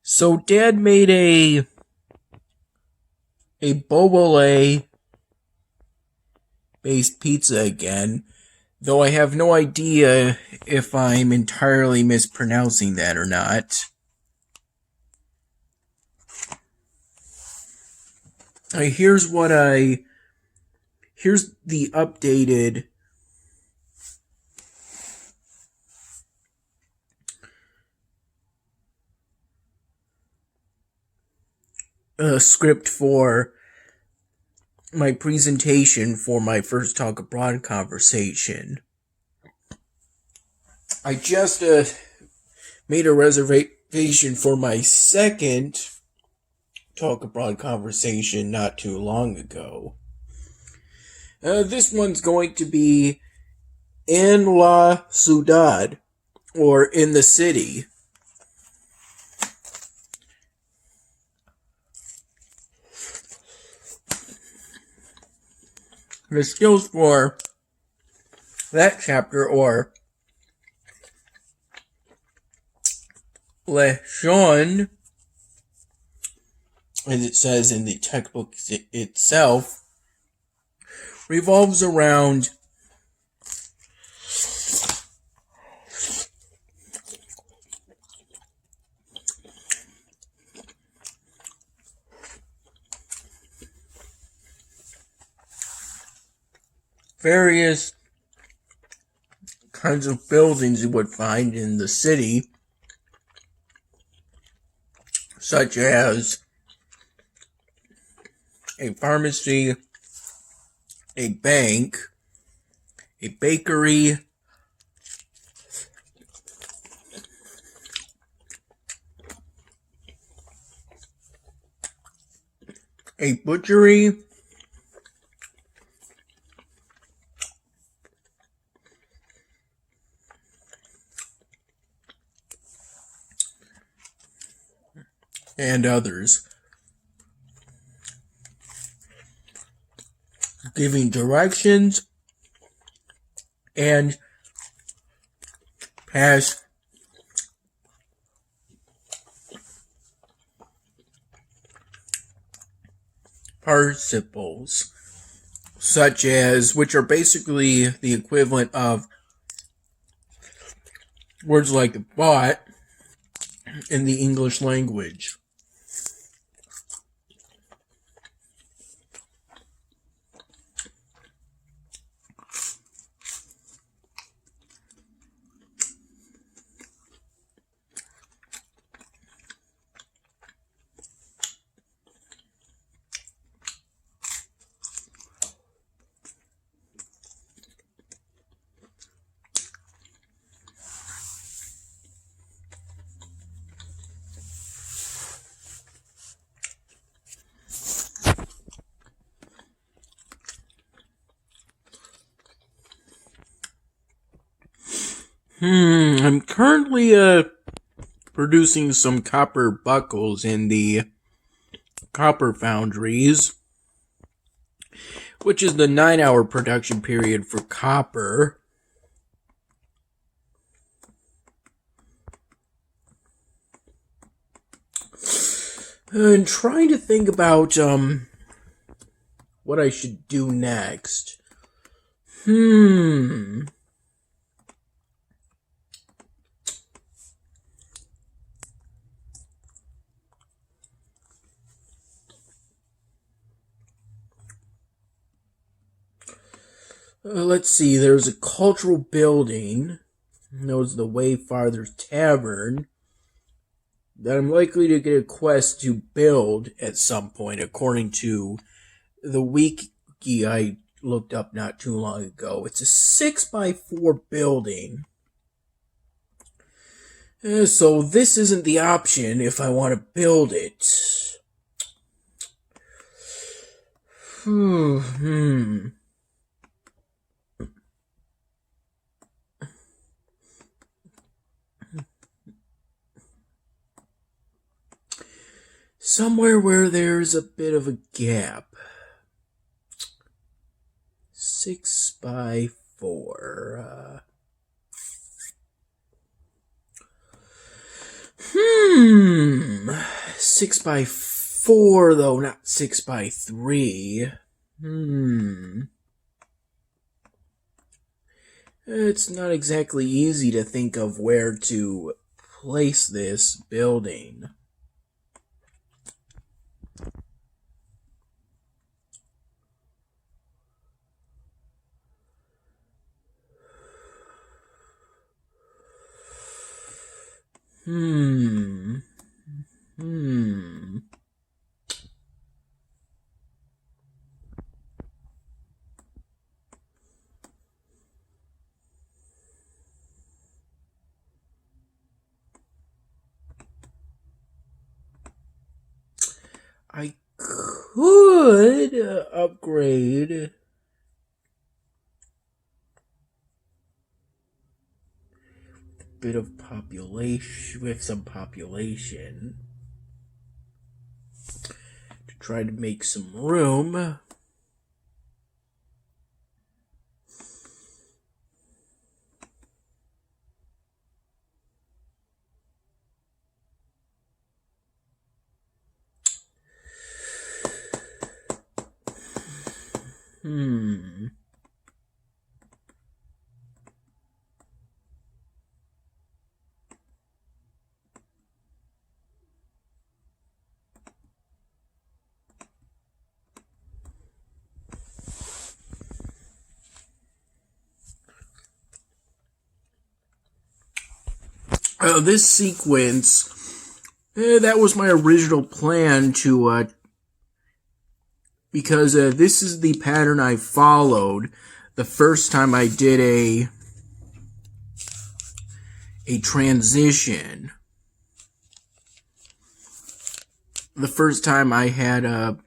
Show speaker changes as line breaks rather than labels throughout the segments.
So Dad made a Bobole based pizza again, though I have no idea if I'm entirely mispronouncing that or not. Here's the updated script for my presentation for my first Talk Abroad conversation. I just made a reservation for my second Talk Abroad conversation not too long ago. This one's going to be en la ciudad, or in the city. The skills for that chapter, or Legion, as it says in the textbook itself, revolves around various kinds of buildings you would find in the city, such as a pharmacy, a bank, a bakery, a butchery, and others, giving directions and past participles, such as, which are basically the equivalent of words like bought in the English language. I'm currently producing some copper buckles in the copper foundries, which is the 9-hour production period for copper. And trying to think about what I should do next. Let's see, there's a cultural building, known as the Wayfarers Tavern, that I'm likely to get a quest to build at some point, according to the wiki I looked up not too long ago. It's a 6x4 building. So this isn't the option if I want to build it. Somewhere where there's a bit of a gap. 6x4. 6x4 though, not 6x3. It's not exactly easy to think of where to place this building. I could upgrade a bit of population, with some population, to try to make some room. This sequence, that was my original plan to, because this is the pattern I followed the first time I did a transition. The first time I had a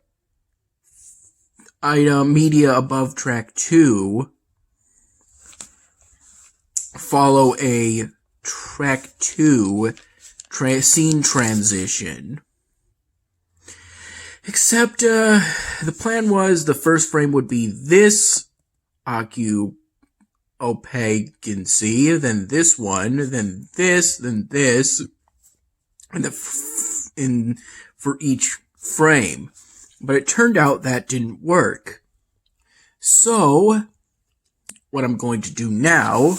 item media above track 2 follow a track 2 scene transition. Except the plan was the first frame would be this occupancy, then this one, then this, and for each frame. But it turned out that didn't work. So, what I'm going to do now,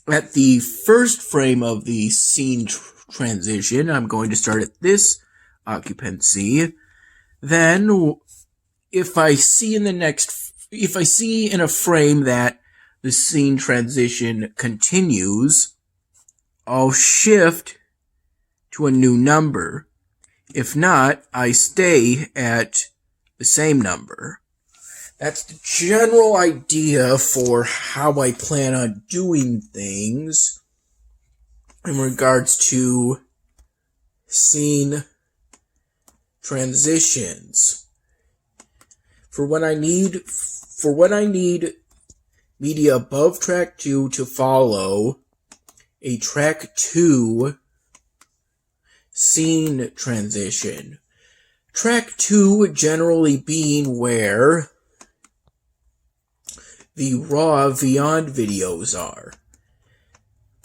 at the first frame of the scene transition, I'm going to start at this occupancy. Then, if I see in a frame that the scene transition continues, I'll shift to a new number. If not, I stay at the same number. That's the general idea for how I plan on doing things in regards to scene transitions. For when I need media above track 2 to follow a track 2 scene transition. Track 2 generally being where the raw Beyond videos are.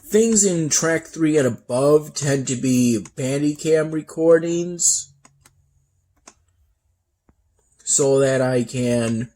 Things in track 3 and above tend to be Bandicam recordings, so that I can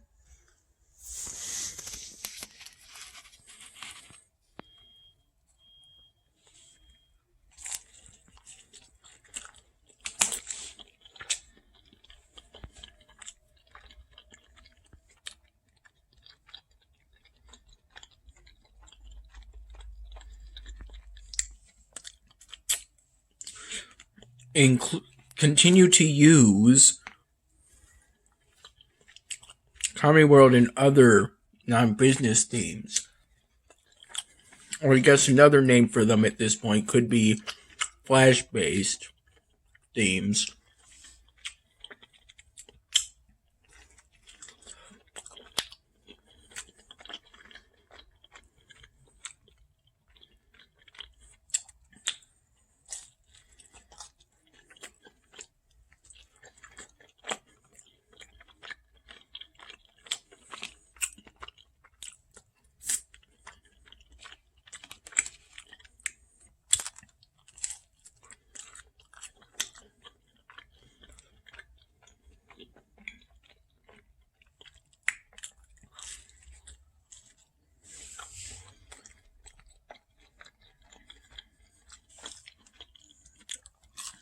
continue to use Comedy World and other non-business themes. Or I guess another name for them at this point could be Flash-based themes.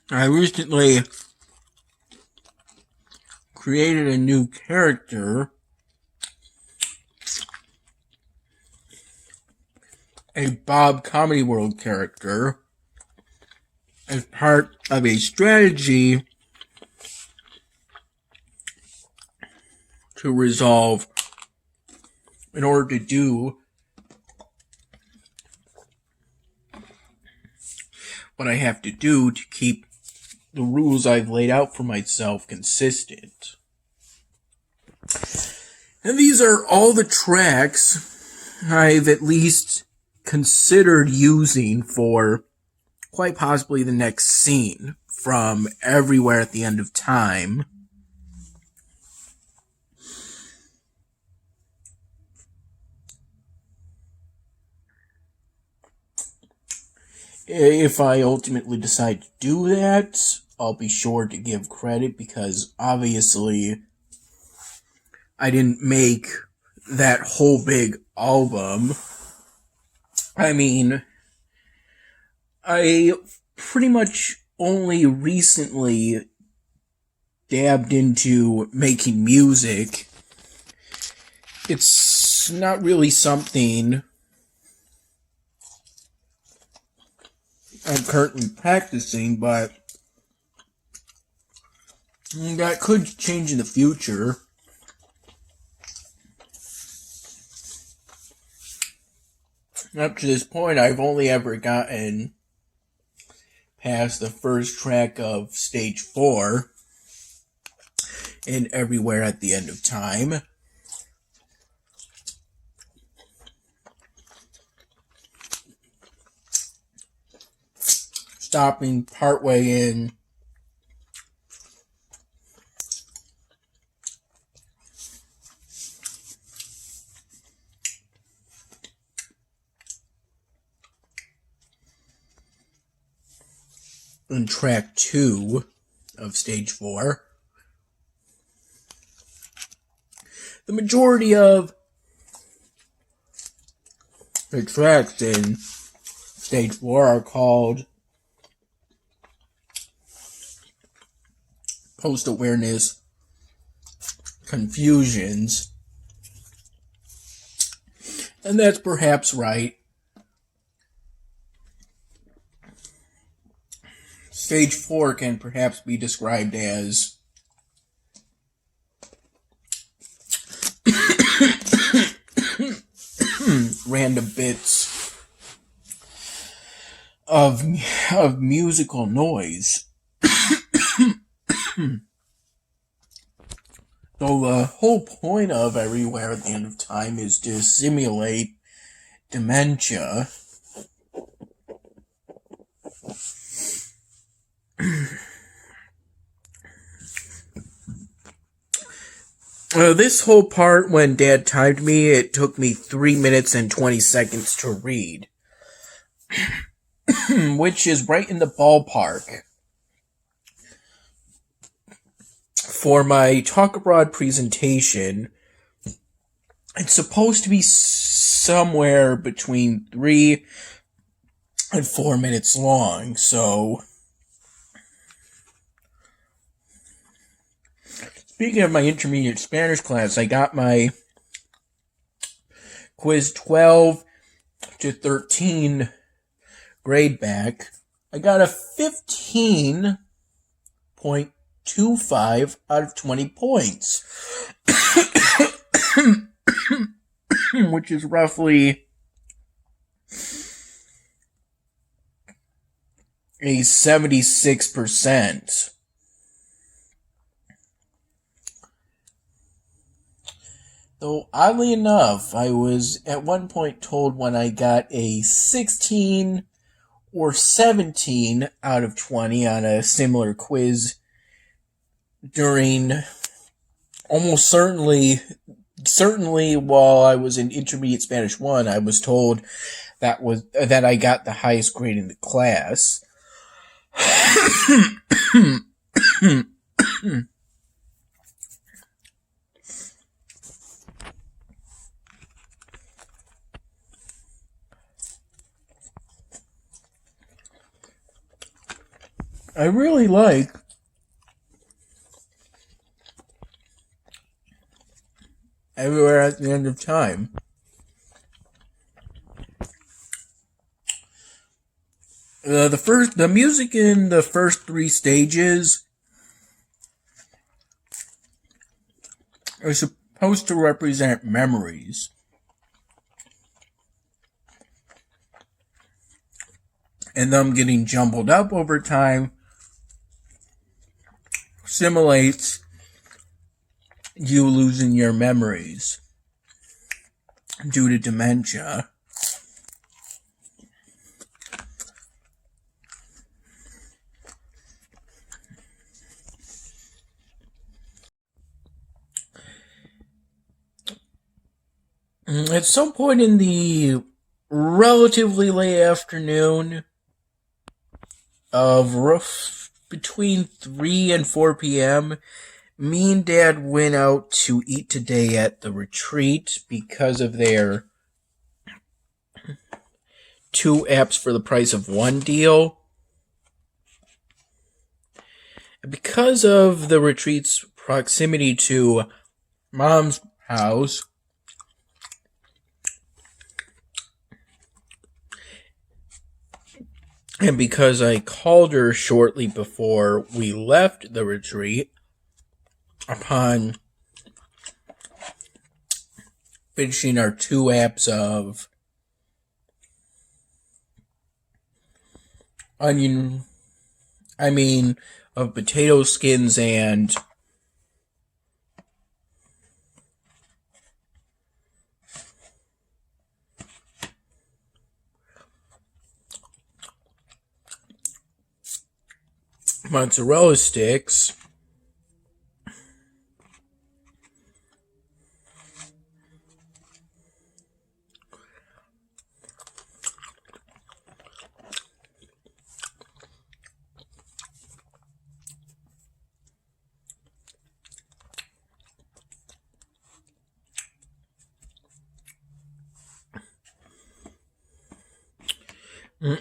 I recently created a new character, a Bob Comedy World character, as part of a strategy to resolve, in order to do what I have to do to keep the rules I've laid out for myself consistent. And these are all the tracks I've at least considered using for quite possibly the next scene from Everywhere at the End of Time. If I ultimately decide to do that, I'll be sure to give credit, because obviously I didn't make that whole big album. I mean, I pretty much only recently dabbed into making music. It's not really something I'm currently practicing, but that could change in the future. Up to this point, I've only ever gotten past the first track of Stage 4 in Everywhere at the End of Time. Stopping partway in track 2 of Stage 4. The majority of the tracks in Stage 4 are called Post-Awareness Confusions. And that's perhaps right. Stage 4 can perhaps be described as random bits of musical noise. Though the whole point of Everywhere at the End of Time is to simulate dementia. This whole part, when Dad timed me, it took me 3 minutes and 20 seconds to read. Which is right in the ballpark for my Talk Abroad presentation. It's supposed to be somewhere between 3 and 4 minutes long, so speaking of my intermediate Spanish class, I got my quiz 12 to 13 grade back. I got a 15.25 out of 20 points. Which is roughly a 76%. Though, oddly enough, I was at one point told when I got a 16 or 17 out of 20 on a similar quiz during almost certainly while I was in Intermediate Spanish 1, I was told that I got the highest grade in the class. I really like Everywhere at the End of Time. The music in the first three stages is supposed to represent memories. And them getting jumbled up over time simulates you losing your memories due to dementia. At some point in the relatively late afternoon of between 3 and 4 p.m., me and Dad went out to eat today at the retreat because of their 2 apps for the price of 1 deal. Because of the retreat's proximity to Mom's house, and because I called her shortly before we left the retreat, upon finishing our 2 apps of of potato skins and mozzarella sticks.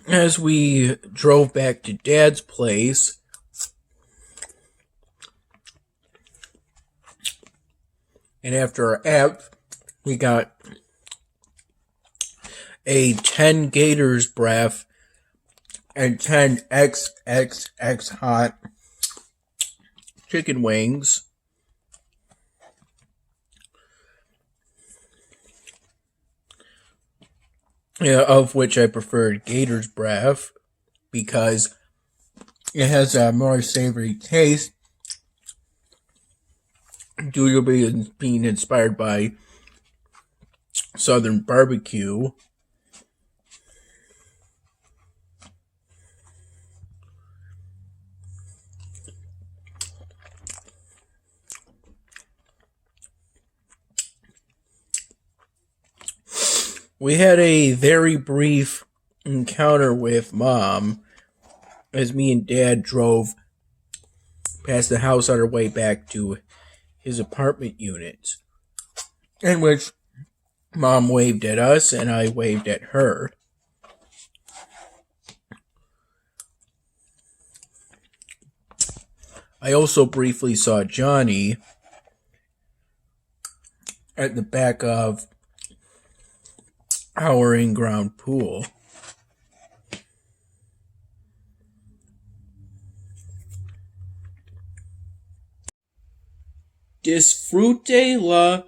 As we drove back to Dad's place, and after our app, we got a 10 Gators breath and 10 XXX hot chicken wings. Yeah, of which I preferred Gators breath because it has a more savory taste due to being inspired by Southern barbecue. We had a very brief encounter with Mom as me and Dad drove past the house on our way back to his apartment unit, in which Mom waved at us and I waved at her. I also briefly saw Johnny at the back of our in-ground pool. Disfrute la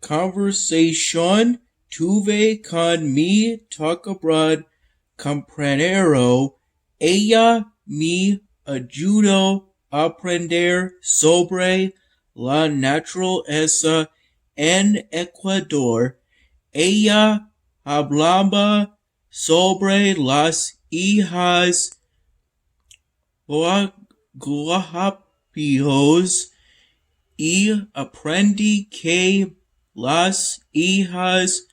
conversación tuve con mi tocabrad compañero. Ella me ayudó a aprender sobre la naturaleza en Ecuador. Ella hablaba sobre las hijas guajapijos y aprendí que las hijas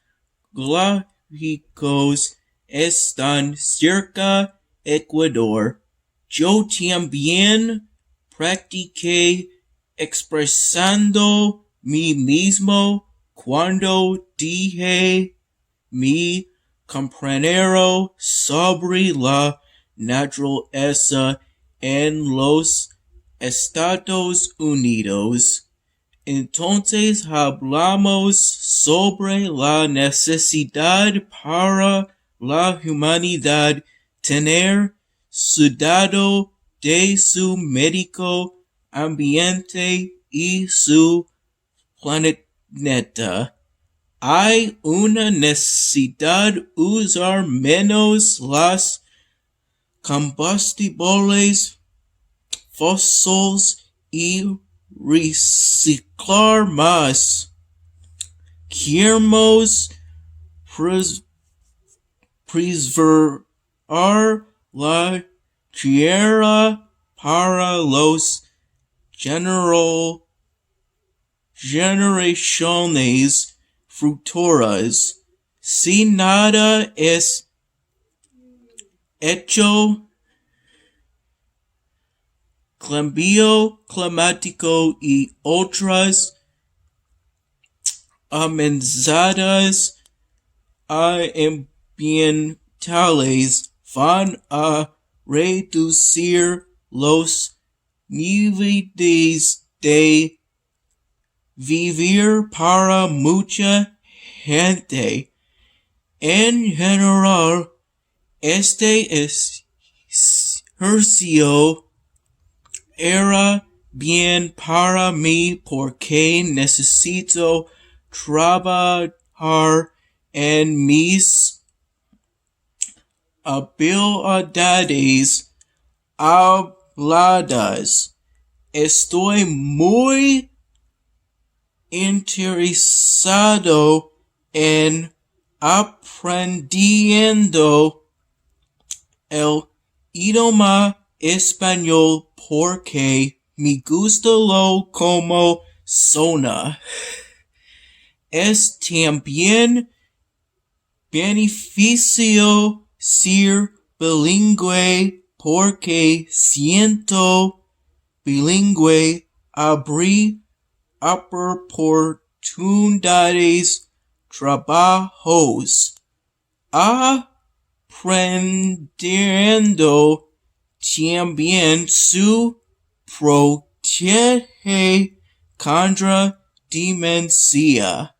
guajapijos están cerca Ecuador. Yo también practiqué expresando mí mismo cuando dije mi compañero sobre la naturaleza en los Estados Unidos. Entonces hablamos sobre la necesidad para la humanidad tener cuidado de su medio ambiente y su planeta. Hay una necesidad usar menos las combustibles fósiles y reciclar más. Queremos preservar la tierra para los generaciones futuras. Si nada es hecho, cambio climático y otras amenazas ambientales van a reducir los niveles de vivir para mucha gente. En general, este ejercicio era bien para mí porque necesito trabajar en mis habilidades habladas. Estoy muy interesado en aprendiendo el idioma español porque me gusta lo como suena. Es también beneficio ser bilingüe porque siento bilingüe abre oportunidades trabajos. Aprendiendo también su protege contra demencia.